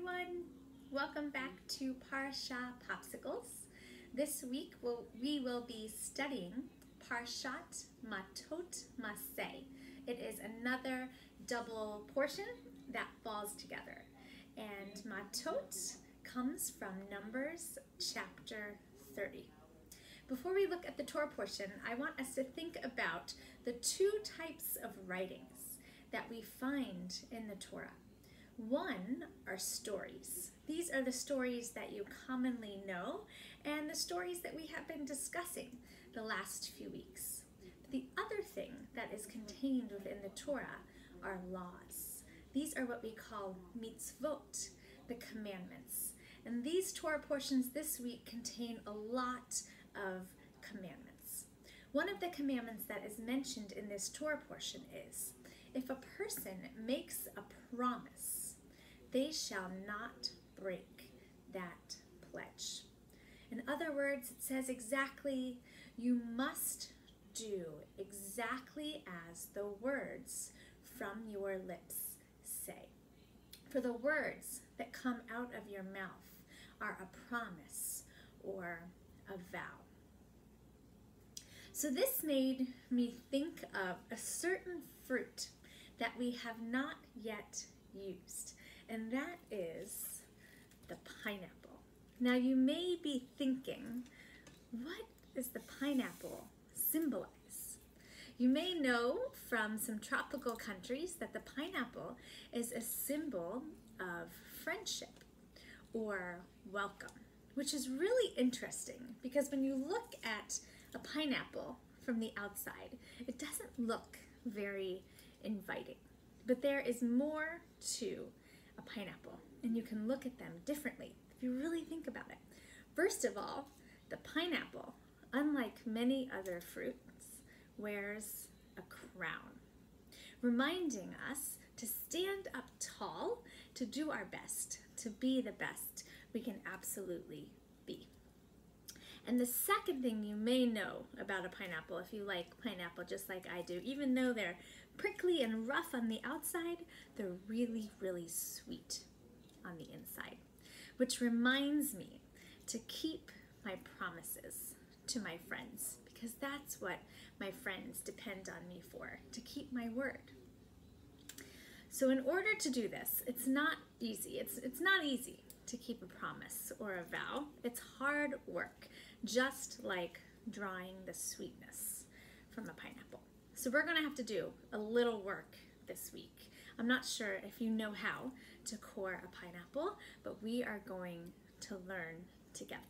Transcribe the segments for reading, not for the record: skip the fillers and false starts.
everyone. Welcome back to Parashat Popsicles. This week we will be studying Parashat Matot-Masei. It is another double portion that falls together. And Matot comes from Numbers chapter 30. Before we look at the Torah portion, I want us to think about the two types of writings that we find in the Torah. One are stories. These are the stories that you commonly know and the stories that we have been discussing the last few weeks. The other thing that is contained within the Torah are laws. These are what we call mitzvot, the commandments. And these Torah portions this week contain a lot of commandments. One of the commandments that is mentioned in this Torah portion is, if a person makes a promise, they shall not break that pledge. In other words, it says exactly, you must do exactly as the words from your lips say. For the words that come out of your mouth are a promise or a vow. So this made me think of a certain fruit that we have not yet used, and that is the pineapple. Now you may be thinking, what does the pineapple symbolize? You may know from some tropical countries that the pineapple is a symbol of friendship or welcome, which is really interesting because when you look at a pineapple from the outside, it doesn't look very inviting. But there is more to a pineapple, and you can look at them differently if you really think about it. First of all, the pineapple, unlike many other fruits, wears a crown, reminding us to stand up tall, to do our best, to be the best we can absolutely be. And the second thing you may know about a pineapple, if you like pineapple just like I do, even though they're prickly and rough on the outside, they're really, really sweet on the inside. Which reminds me to keep my promises to my friends, because that's what my friends depend on me for, to keep my word. So in order to do this, it's not easy. It's not easy to keep a promise or a vow. It's hard work, just like drawing the sweetness from a pineapple. So we're going to have to do a little work this week. I'm not sure if you know how to core a pineapple, but we are going to learn together.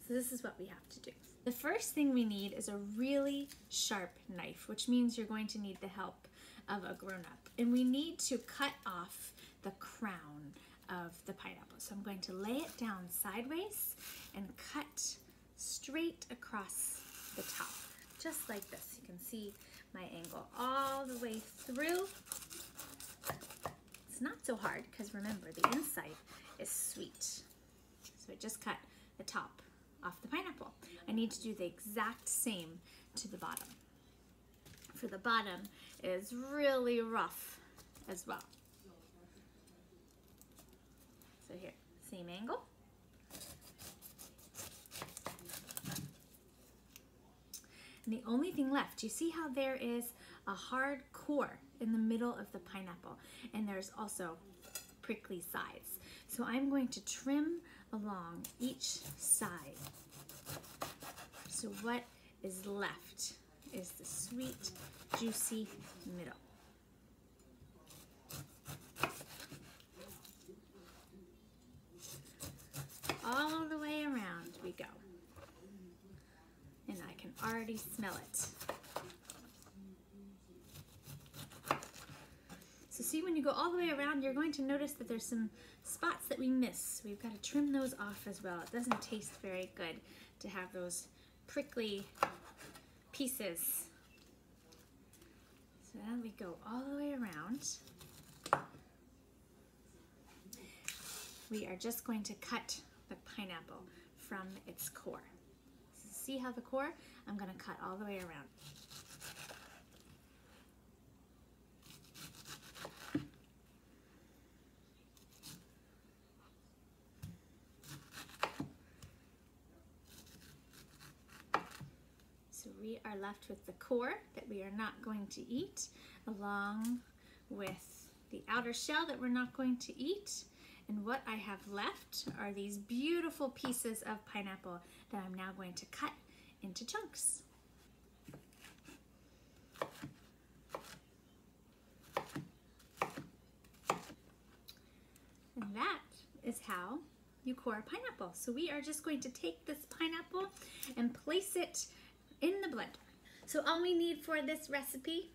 So this is what we have to do. The first thing we need is a really sharp knife, which means you're going to need the help of a grown-up. And we need to cut off the crown of the pineapple. So I'm going to lay it down sideways and cut straight across the top, just like this. You can see my angle all the way through. It's not so hard because remember, the inside is sweet. So I just cut the top off the pineapple. I need to do the exact same to the bottom. For the bottom, it is really rough as well. So here, same angle. And the only thing left, you see how there is a hard core in the middle of the pineapple, and there's also prickly sides. So I'm going to trim along each side. So what is left is the sweet, juicy middle. All the way around we go. And I can already smell it. So see, when you go all the way around, you're going to notice that there's some spots that we miss. We've got to trim those off as well. It doesn't taste very good to have those prickly pieces. So then we go all the way around. We are just going to cut the pineapple from its core. See how the core? I'm going to cut all the way around. we are left with the core that we are not going to eat, along with the outer shell that we're not going to eat. And what I have left are these beautiful pieces of pineapple that I'm now going to cut into chunks. And that is how you core a pineapple. So we are just going to take this pineapple and place it in the blender. So all we need for this recipe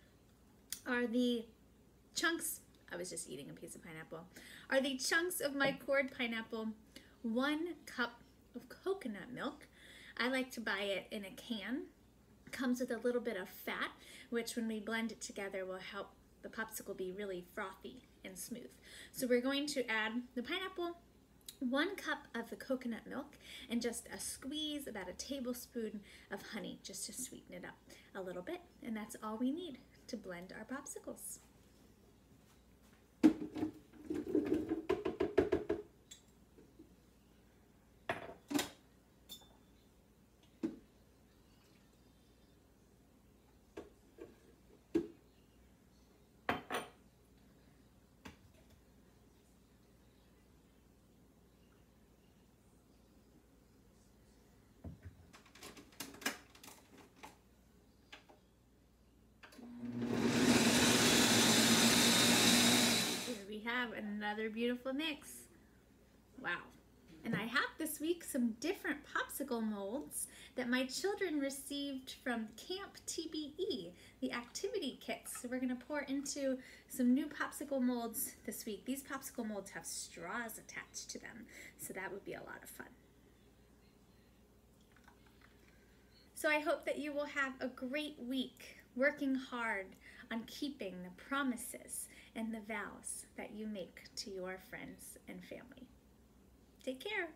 are the chunks, I was just eating a piece of pineapple, are the chunks of my cored pineapple, 1 cup of coconut milk. I like to buy it in a can. It comes with a little bit of fat, which when we blend it together will help the popsicle be really frothy and smooth. So we're going to add the pineapple, 1 cup of the coconut milk, and just a squeeze, about a tablespoon of honey, just to sweeten it up a little bit. And that's all we need to blend our popsicles. Have another beautiful mix. Wow. And I have this week some different popsicle molds that my children received from Camp TBE, the activity kits. So we're going to pour into some new popsicle molds this week. These popsicle molds have straws attached to them, so that would be a lot of fun. So I hope that you will have a great week working hard on keeping the promises and the vows that you make to your friends and family. Take care.